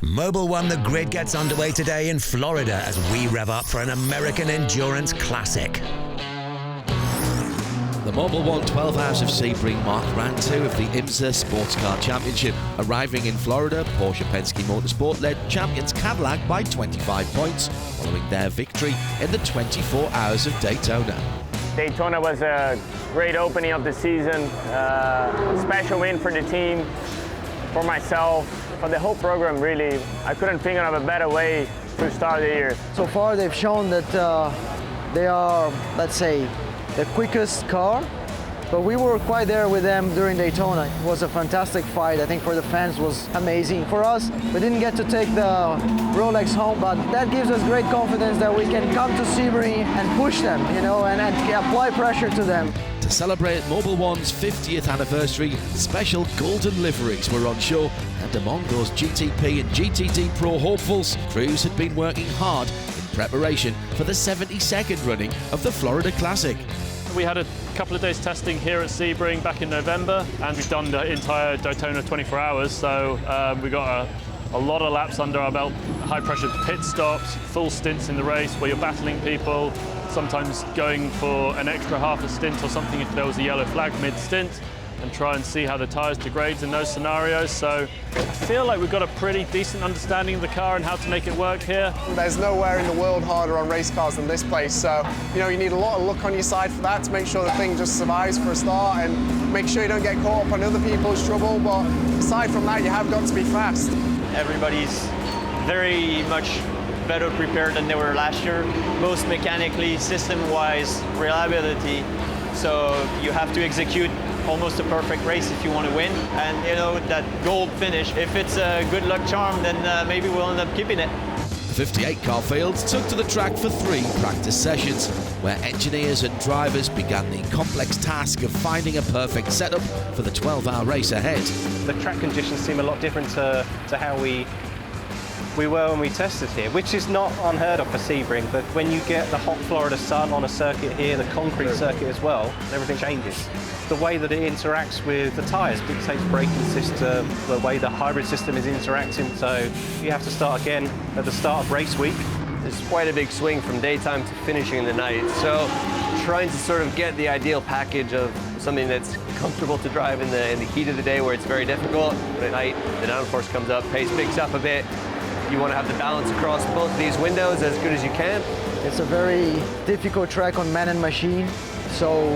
Mobil 1 The Grid gets underway today in Florida as we rev up for an American endurance classic. The Mobil 1 12 Hours of Sebring marked round 2 of the IMSA Sports Car Championship. Arriving in Florida, Porsche Penske Motorsport led champions Cadillac by 25 points, following their victory in the 24 Hours of Daytona. Daytona was a great opening of the season, special win for the team, for myself, for the whole program really. I couldn't think of a better way to start the year. So far they've shown that they are, let's say, the quickest car, but we were quite there with them during Daytona. It was a fantastic fight. I think for the fans it was amazing. For us, we didn't get to take the Rolex home, but that gives us great confidence that we can come to Sebring and push them, you know, and apply pressure to them. To celebrate Mobil 1's 50th anniversary, special golden liveries were on show, and among those GTP and GTD Pro hopefuls, crews had been working hard in preparation for the 72nd running of the Florida Classic. We had a couple of days testing here at Sebring back in November, and we've done the entire Daytona 24 hours, so we got a lot of laps under our belt, high-pressure pit stops, full stints in the race where you're battling people, sometimes going for an extra half a stint or something if there was a yellow flag mid-stint, and try and see how the tyres degrade in those scenarios. So I feel like we've got a pretty decent understanding of the car and how to make it work here. There's nowhere in the world harder on race cars than this place, so you need a lot of luck on your side for that to make sure the thing just survives for a start and make sure you don't get caught up on other people's trouble, but aside from that you have got to be fast. Everybody's very much better prepared than they were last year, both mechanically, system-wise, reliability. So you have to execute almost a perfect race if you want to win. And you know, that gold finish, if it's a good luck charm, then maybe we'll end up keeping it. The 58-car field took to the track for 3 practice sessions, where engineers and drivers began the complex task of finding a perfect setup for the 12-hour race ahead. The track conditions seem a lot different to how we were when we tested here, which is not unheard of for Sebring, but when you get the hot Florida sun on a circuit here, the concrete circuit as well, everything changes. The way that it interacts with the tyres dictates braking system, the way the hybrid system is interacting, so you have to start again at the start of race week. There's quite a big swing from daytime to finishing in the night, so trying to sort of get the ideal package of something that's comfortable to drive in the heat of the day where it's very difficult, but at night the downforce comes up, pace picks up a bit. You want to have the balance across both of these windows as good as you can. It's a very difficult track on man and machine, so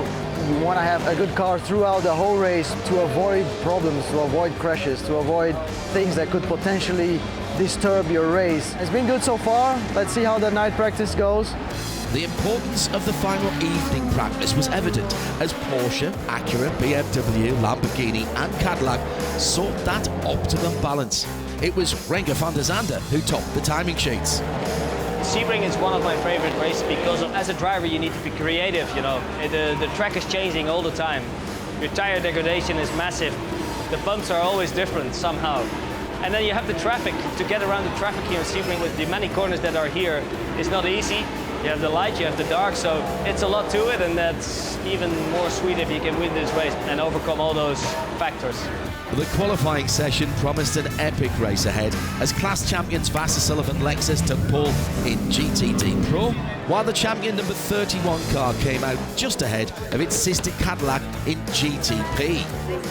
you want to have a good car throughout the whole race to avoid problems, to avoid crashes, to avoid things that could potentially disturb your race. It's been good so far. Let's see how the night practice goes. The importance of the final evening practice was evident as Porsche, Acura, BMW, Lamborghini and Cadillac sought that optimum balance. It was Renger van der Zande who topped the timing sheets. Sebring is one of my favorite races because as a driver you need to be creative, you know. The track is changing all the time. Your tire degradation is massive. The bumps are always different somehow. And then you have the traffic. To get around the traffic here in Sebring with the many corners that are here is not easy. You have the light, you have the dark, so it's a lot to it, and that's even more sweet if you can win this race and overcome all those factors. The qualifying session promised an epic race ahead as class champions Vassar Sullivan Lexus took pole in GTD Pro, while the champion number 31 car came out just ahead of its sister Cadillac in GTP.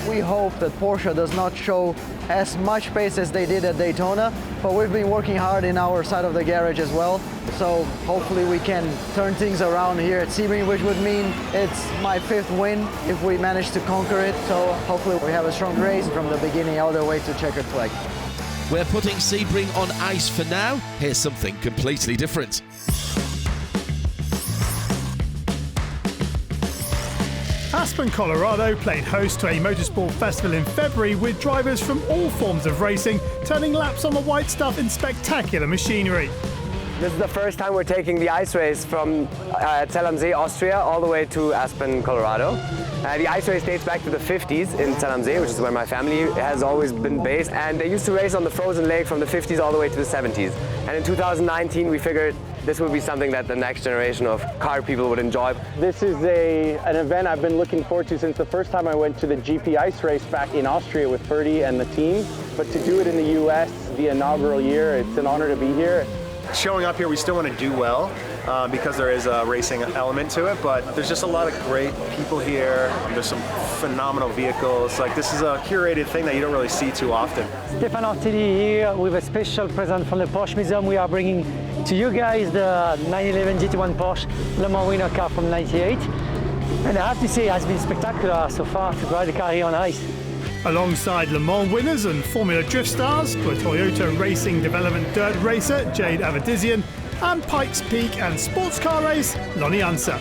We hope that Porsche does not show as much pace as they did at Daytona, but we've been working hard in our side of the garage as well. So hopefully we can turn things around here at Sebring, which would mean it's my 5th win if we manage to conquer it. So hopefully we have a strong race from the beginning all the way to checkered flag. We're putting Sebring on ice for now. Here's something completely different. Aspen, Colorado played host to a motorsport festival in February with drivers from all forms of racing turning laps on the white stuff in spectacular machinery. This is the first time we're taking the ice race from Zell am See, Austria, all the way to Aspen, Colorado. The ice race dates back to the 50s in Zell am See, which is where my family has always been based. And they used to race on the frozen lake from the 50s all the way to the 70s. And in 2019, we figured this would be something that the next generation of car people would enjoy. This is an event I've been looking forward to since the first time I went to the GP ice race back in Austria with Ferdy and the team. But to do it in the US is the inaugural year. It's an honor to be here. Showing up here, we still want to do well because there is a racing element to it, but there's just a lot of great people here. There's some phenomenal vehicles. Like, this is a curated thing that you don't really see too often. Stefan Ortelli here with a special present from the Porsche Museum. We are bringing to you guys the 911 GT1 Porsche Le Mans winner car from '98. And I have to say, it has been spectacular so far to drive the car here on ice. Alongside Le Mans winners and Formula Drift stars were Toyota Racing Development Dirt racer Jade Avedizian and Pikes Peak and sports car race Lonnie Unser.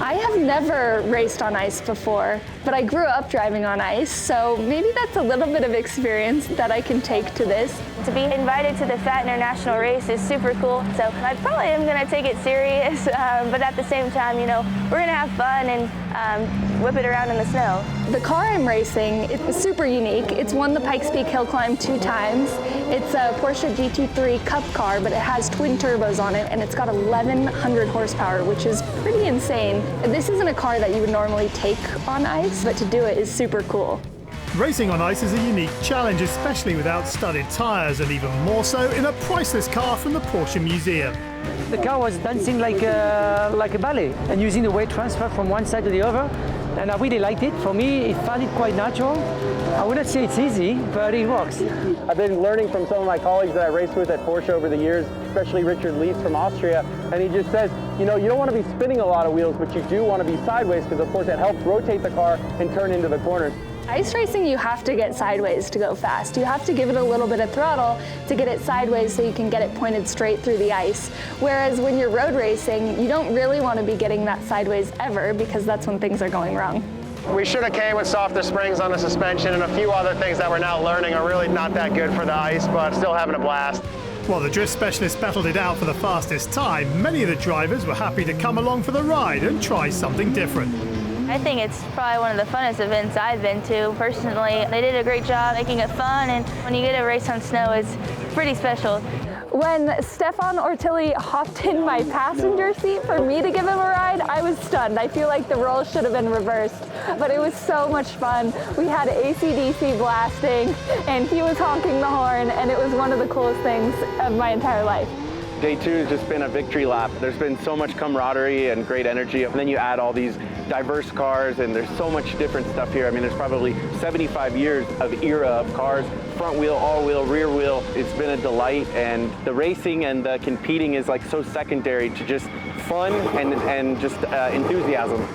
I have never raced on ice before, but I grew up driving on ice, so maybe that's a little bit of experience that I can take to this. To be invited to the Fat International race is super cool, so I probably am going to take it serious, but at the same time, you know, we're going to have fun and whip it around in the snow. The car I'm racing is super unique. It's won the Pikes Peak Hill Climb 2 times. It's a Porsche GT3 Cup car, but it has twin turbos on it, and it's got 1,100 horsepower, which is pretty insane. This isn't a car that you would normally take on ice, but to do it is super cool. Racing on ice is a unique challenge, especially without studded tyres, and even more so in a priceless car from the Porsche Museum. The car was dancing like a ballet and using the weight transfer from one side to the other, and I really liked it. For me, it found it quite natural. I wouldn't say it's easy, but it works. I've been learning from some of my colleagues that I raced with at Porsche over the years, especially Richard Lees from Austria, and he just says, you know, you don't want to be spinning a lot of wheels, but you do want to be sideways because, of course, it helps rotate the car and turn into the corners. Ice racing, you have to get sideways to go fast. You have to give it a little bit of throttle to get it sideways so you can get it pointed straight through the ice. Whereas when you're road racing, you don't really want to be getting that sideways ever because that's when things are going wrong. We should have came with softer springs on the suspension, and a few other things that we're now learning are really not that good for the ice, but still having a blast. While the drift specialists battled it out for the fastest time, many of the drivers were happy to come along for the ride and try something different. I think it's probably one of the funnest events I've been to. Personally, they did a great job making it fun, and when you get a race on snow, it's pretty special. When Stefan Ortelli hopped in my passenger seat for me to give him a ride, I was stunned. I feel like the roles should have been reversed, but it was so much fun. We had AC/DC blasting, and he was honking the horn, and it was one of the coolest things of my entire life. Day 2 has just been a victory lap. There's been so much camaraderie and great energy, and then you add all these diverse cars, and there's so much different stuff here. I mean, there's probably 75 years of era of cars, front wheel, all wheel, rear wheel. It's been a delight, and the racing and the competing is like so secondary to just fun and just enthusiasm.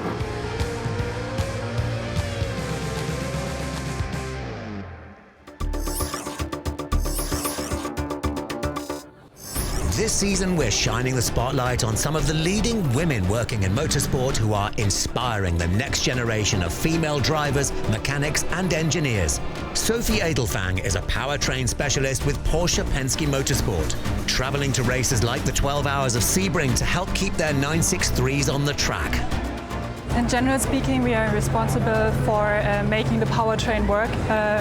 This season, we're shining the spotlight on some of the leading women working in motorsport who are inspiring the next generation of female drivers, mechanics, and engineers. Sophie Adelfang is a powertrain specialist with Porsche Penske Motorsport, traveling to races like the 12 Hours of Sebring to help keep their 963s on the track. In general speaking, we are responsible for making the powertrain work,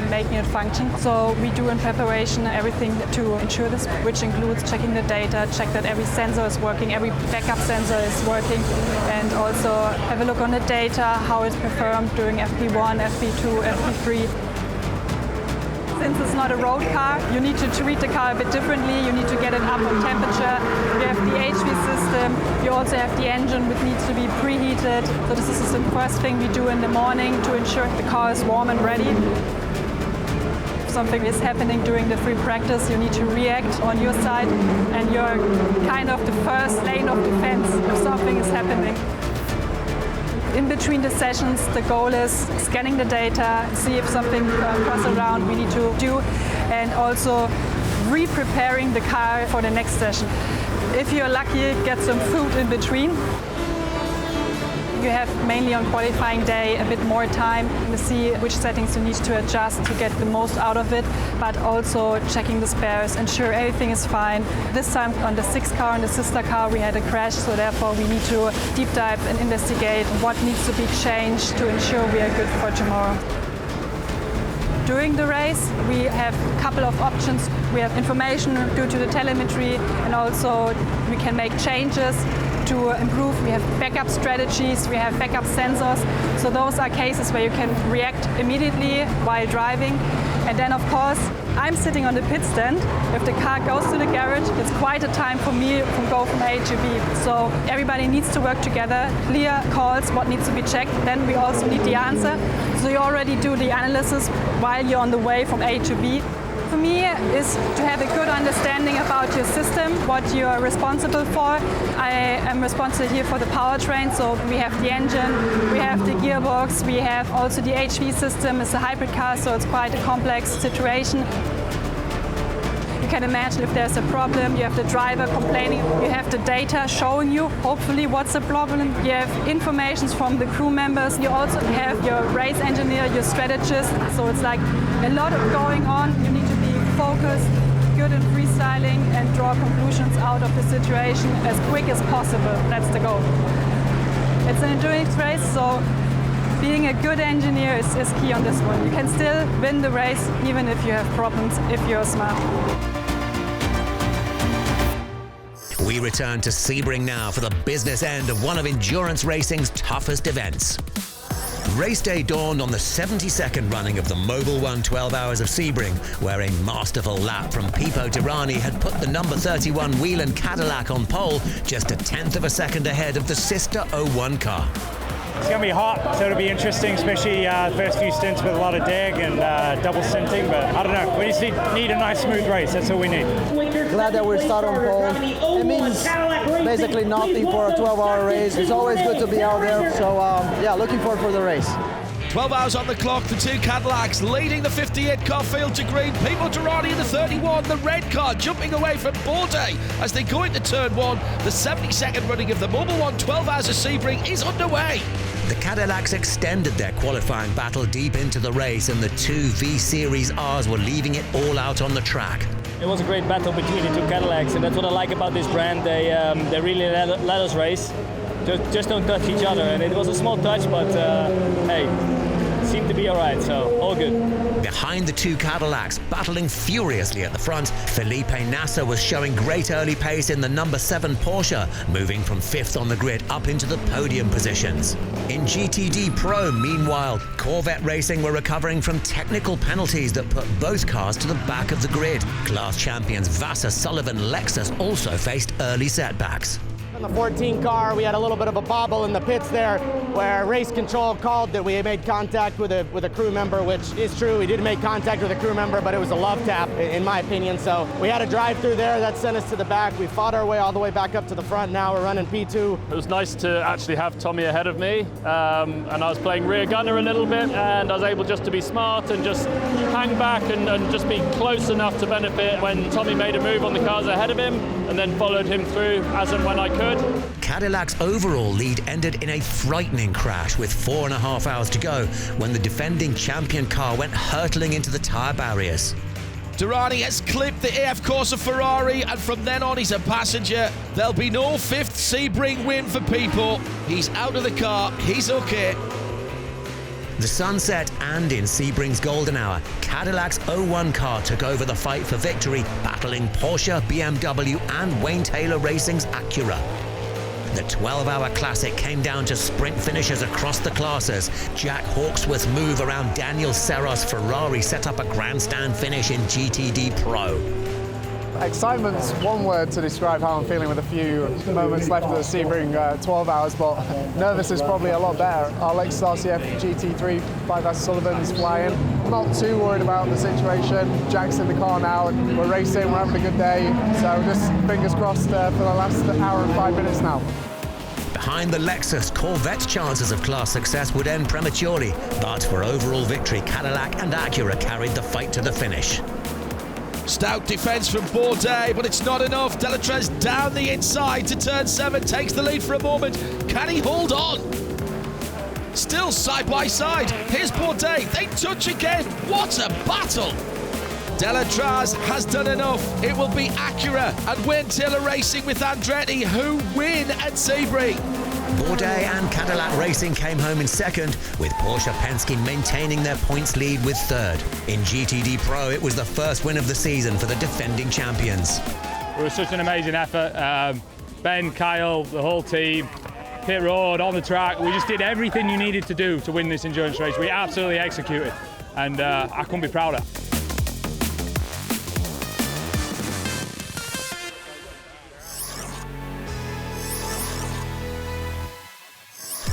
making it function. So we do in preparation everything to ensure this, which includes checking the data, check that every sensor is working, every backup sensor is working, and also have a look on the data, how it's performed during FP1, FP2, FP3. Since it's not a road car, you need to treat the car a bit differently. You need to get it up on temperature. You have the HV system. You also have the engine, which needs to be preheated. So this is the first thing we do in the morning to ensure the car is warm and ready. If something is happening during the free practice, you need to react on your side, and you're kind of the first lane of defense if something is happening. In between the sessions, the goal is scanning the data, see if something goes around we need to do, and also re-preparing the car for the next session. If you're lucky, get some food in between. You have mainly on qualifying day a bit more time to see which settings you need to adjust to get the most out of it, but also checking the spares, ensure everything is fine. This time on the 6th car and the sister car we had a crash, so therefore we need to deep dive and investigate what needs to be changed to ensure we are good for tomorrow. During the race, we have a couple of options. We have information due to the telemetry, and also we can make changes to improve. We have backup strategies, we have backup sensors. So those are cases where you can react immediately while driving. And then, of course, I'm sitting on the pit stand. If the car goes to the garage, it's quite a time for me to go from A to B. So everybody needs to work together, clear calls, what needs to be checked. Then we also need the answer. So you already do the analysis while you're on the way from A to B. For me is to have a good understanding about your system, what you're responsible for. I am responsible here for the powertrain, so we have the engine, we have the gearbox, we have also the HV system. It's a hybrid car, so it's quite a complex situation. You can imagine if there's a problem, you have the driver complaining, you have the data showing you, hopefully, what's the problem. You have information from the crew members. You also have your race engineer, your strategist. So it's like a lot of going on. You need to be focused, good in freestyling, and draw conclusions out of the situation as quick as possible. That's the goal. It's an endurance race, so being a good engineer is key on this one. You can still win the race even if you have problems, if you're smart. We return to Sebring now for the business end of one of endurance racing's toughest events. Race day dawned on the 72nd running of the Mobil 12 Hours of Sebring, where a masterful lap from Pipo Tirani had put the number 31 Whelen Cadillac on pole just a tenth of a second ahead of the sister 01 car. It's going to be hot, so it'll be interesting, especially the first few stints with a lot of dig and double stinting, but I don't know, we just need a nice smooth race, that's all we need. Glad that we start on pole. It means basically nothing for a 12-hour race. It's always good to be out there, so yeah, looking forward for the race. 12 hours on the clock, the two Cadillacs leading the 58 car field to green. Pipo Tirani in the 31, the red car jumping away from Bourdais as they go into turn one. The 72nd running of the Mobil 12 Hours of Sebring is underway. The Cadillacs extended their qualifying battle deep into the race, and the two V-Series Rs were leaving it all out on the track. It was a great battle between the two Cadillacs, and that's what I like about this brand. They really let us race. Just don't touch each other, and it was a small touch, but hey, it seemed to be all right, so all good. Behind the two Cadillacs, battling furiously at the front, Felipe Nasser was showing great early pace in the number 7 Porsche, moving from 5th on the grid up into the podium positions. In GTD Pro, meanwhile, Corvette Racing were recovering from technical penalties that put both cars to the back of the grid. Class champions Vassar Sullivan Lexus also faced early setbacks. In the 14 car, we had a little bit of a bobble in the pits there where race control called that we made contact with a crew member, which is true. We did make contact with a crew member, but it was a love tap, in my opinion. So we had a drive through there that sent us to the back. We fought our way all the way back up to the front. Now we're running P2. It was nice to actually have Tommy ahead of me, and I was playing rear gunner a little bit, and I was able just to be smart and just hang back and just be close enough to benefit when Tommy made a move on the cars ahead of him, and then followed him through as and when I could. Cadillac's overall lead ended in a frightening crash with 4.5 hours to go when the defending champion car went hurtling into the tyre barriers. Tirani has clipped the AF Corsa Ferrari, and from then on he's a passenger. There'll be no 5th Sebring win for Pipo. He's out of the car, he's okay. The sunset, and in Sebring's golden hour, Cadillac's 01 car took over the fight for victory, battling Porsche, BMW and Wayne Taylor Racing's Acura. The 12-hour classic came down to sprint finishes across the classes. Jack Hawksworth's move around Daniel Serra's Ferrari set up a grandstand finish in GTD Pro. Excitement's one word to describe how I'm feeling with a few moments left of the Sebring 12 hours, but nervous is probably a lot better. Our Lexus RCF GT3 by Vassar Sullivan's flying. I'm not too worried about the situation. Jack's in the car now, and we're racing, we're having a good day, so just fingers crossed for the last hour and 5 minutes now. Behind the Lexus, Corvette's chances of class success would end prematurely, but for overall victory, Cadillac and Acura carried the fight to the finish. Stout defence from Bourdais, but it's not enough. Delatrez down the inside to turn 7, takes the lead for a moment. Can he hold on? Still side by side. Here's Bourdais. They touch again. What a battle! Delatrez has done enough. It will be Acura and Wayne Taylor Racing with Andretti who win at Sebring. Bourdais and Cadillac Racing came home in second, with Porsche Penske maintaining their points lead with third. In GTD Pro, it was the first win of the season for the defending champions. It was such an amazing effort. Ben, Kyle, the whole team, pit road, on the track. We just did everything you needed to do to win this endurance race. We absolutely executed, and I couldn't be prouder.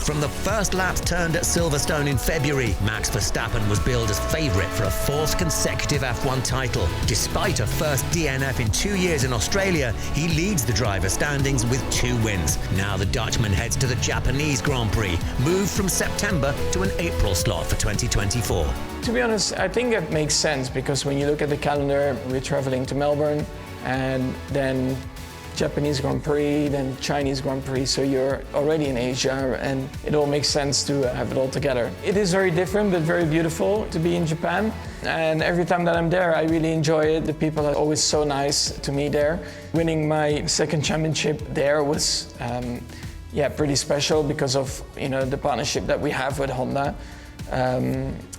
From the first laps turned at Silverstone in February, Max Verstappen was billed as favourite for a fourth consecutive F1 title. Despite a first DNF in 2 years in Australia, he leads the driver standings with 2 wins. Now the Dutchman heads to the Japanese Grand Prix, moved from September to an April slot for 2024. To be honest, I think it makes sense because when you look at the calendar, we're traveling to Melbourne and then Japanese Grand Prix, then Chinese Grand Prix, so you're already in Asia and it all makes sense to have it all together. It is very different but very beautiful to be in Japan, and every time that I'm there I really enjoy it. The people are always so nice to me there. Winning my second championship there was pretty special because of the partnership that we have with Honda.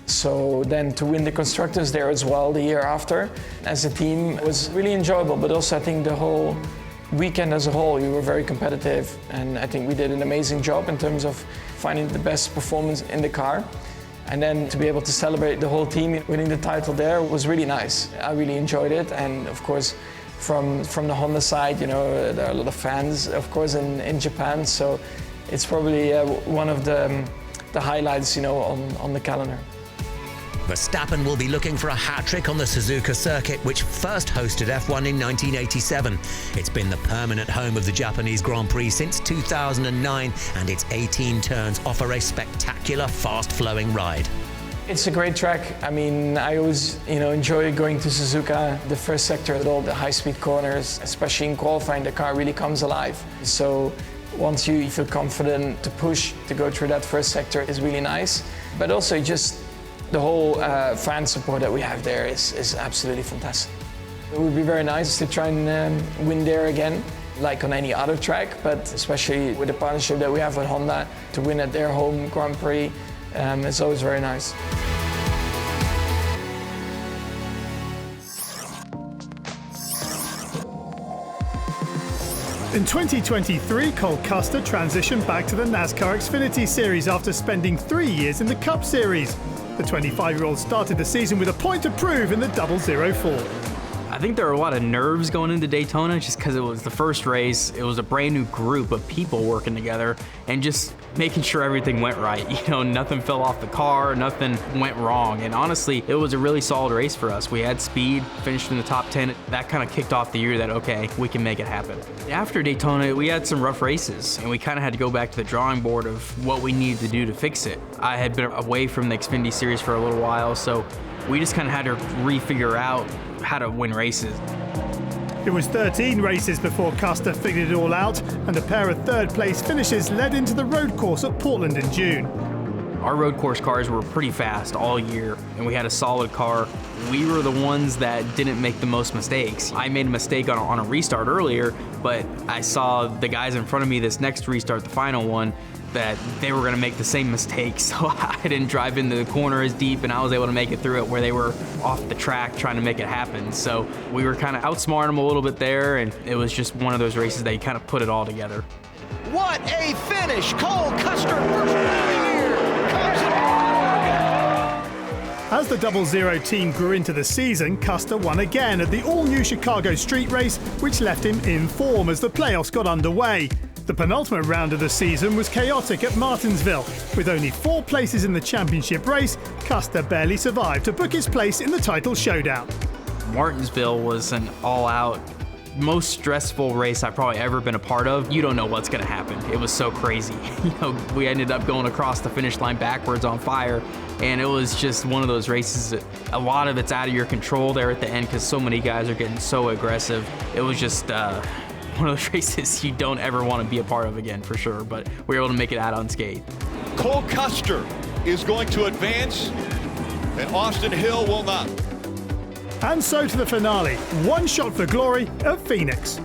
So then to win the constructors there as well the year after as a team was really enjoyable, but also I think the whole weekend as a whole, we were very competitive, and I think we did an amazing job in terms of finding the best performance in the car. And then to be able to celebrate the whole team winning the title there was really nice. I really enjoyed it, and of course from the Honda side, there are a lot of fans, of course, in Japan, so it's probably one of the highlights, on the calendar. Verstappen will be looking for a hat-trick on the Suzuka circuit, which first hosted F1 in 1987. It's been the permanent home of the Japanese Grand Prix since 2009, and its 18 turns offer a spectacular, fast-flowing ride. It's a great track. I mean, I always, enjoy going to Suzuka. The first sector with all the high-speed corners, especially in qualifying, the car really comes alive. So once you feel confident to push, to go through that first sector is really nice. But also just the whole fan support that we have there is absolutely fantastic. It would be very nice to try and win there again, like on any other track, but especially with the partnership that we have with Honda, to win at their home Grand Prix, it's always very nice. In 2023, Cole Custer transitioned back to the NASCAR Xfinity Series after spending 3 years in the Cup Series. The 25-year-old started the season with a point to prove in the 004. I think there were a lot of nerves going into Daytona just because it was the first race. It was a brand new group of people working together and just making sure everything went right. Nothing fell off the car, nothing went wrong. And honestly, it was a really solid race for us. We had speed, finished in the top 10. That kind of kicked off the year that, okay, we can make it happen. After Daytona, we had some rough races and we kind of had to go back to the drawing board of what we needed to do to fix it. I had been away from the Xfinity Series for a little while, so we just kind of had to refigure out how to win races. It was 13 races before Custer figured it all out, and a pair of third-place finishes led into the road course at Portland in June. Our road course cars were pretty fast all year, and we had a solid car. We were the ones that didn't make the most mistakes. I made a mistake on a restart earlier, but I saw the guys in front of me this next restart, the final one, that they were going to make the same mistake, so I didn't drive into the corner as deep, and I was able to make it through it where they were off the track trying to make it happen. So we were kind of outsmarting them a little bit there, and it was just one of those races that you kind of put it all together. What a finish! Cole Custer, first win of the year, comes in Oregon. As the 00 team grew into the season, Custer won again at the all-new Chicago street race, which left him in form as the playoffs got underway. The penultimate round of the season was chaotic at Martinsville. With only 4 places in the championship race, Custer barely survived to book his place in the title showdown. Martinsville was an all-out, most stressful race I've probably ever been a part of. You don't know what's going to happen. It was so crazy. We ended up going across the finish line backwards on fire, and it was just one of those races that a lot of it's out of your control there at the end because so many guys are getting so aggressive. It was just one of those races you don't ever want to be a part of again, for sure, but we were able to make it out unscathed. Cole Custer is going to advance, and Austin Hill will not. And so to the finale, one shot for glory of Phoenix.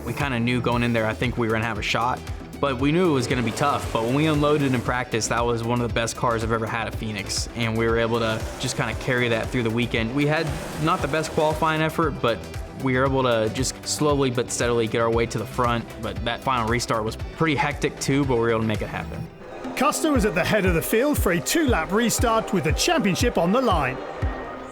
We kind of knew going in there, I think we were going to have a shot, but we knew it was going to be tough. But when we unloaded in practice, that was one of the best cars I've ever had at Phoenix, and we were able to just kind of carry that through the weekend. We had not the best qualifying effort, but we were able to just slowly but steadily get our way to the front. But that final restart was pretty hectic too, but we were able to make it happen. Custer was at the head of the field for a 2-lap restart with the championship on the line.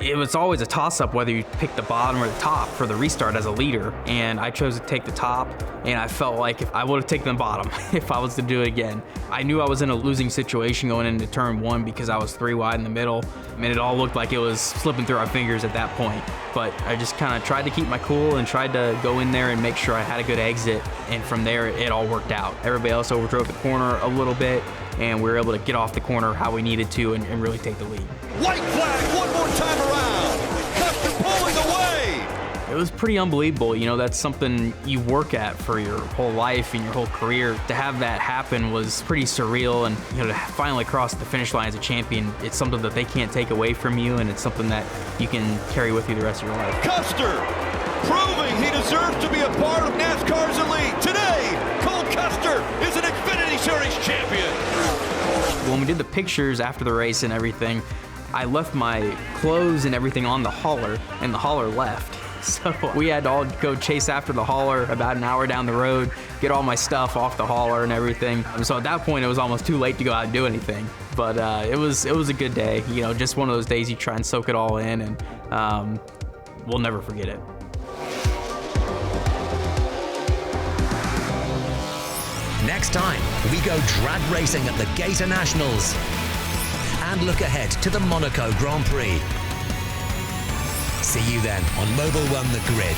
it was always a toss-up whether you pick the bottom or the top for the restart as a leader, and I chose to take the top, and I felt like if I would have taken the bottom if I was to do it again. I knew I was in a losing situation going into turn 1 because I was 3 wide in the middle, and it all looked like it was slipping through our fingers at that point. But I just kind of tried to keep my cool and tried to go in there and make sure I had a good exit, and from there it all worked out. Everybody else overdrove the corner a little bit, and we were able to get off the corner how we needed to and really take the lead. White flag one more time around. Custer pulling away. It was pretty unbelievable. You know, that's something you work at for your whole life and your whole career. To have that happen was pretty surreal, and you know, to finally cross the finish line as a champion, it's something that they can't take away from you, and it's something that you can carry with you the rest of your life. Custer proving he deserves to be a part of NASCAR's elite. Today, Cole Custer is an Xfinity Series champion. When we did the pictures after the race and everything, I left my clothes and everything on the hauler, and the hauler left. So we had to all go chase after the hauler about an hour down the road, get all my stuff off the hauler and everything. So at that point, it was almost too late to go out and do anything. But it was a good day. You know, just one of those days you try and soak it all in, and we'll never forget it. Next time, we go drag racing at the Gator Nationals and look ahead to the Monaco Grand Prix. See you then on Mobil One The Grid.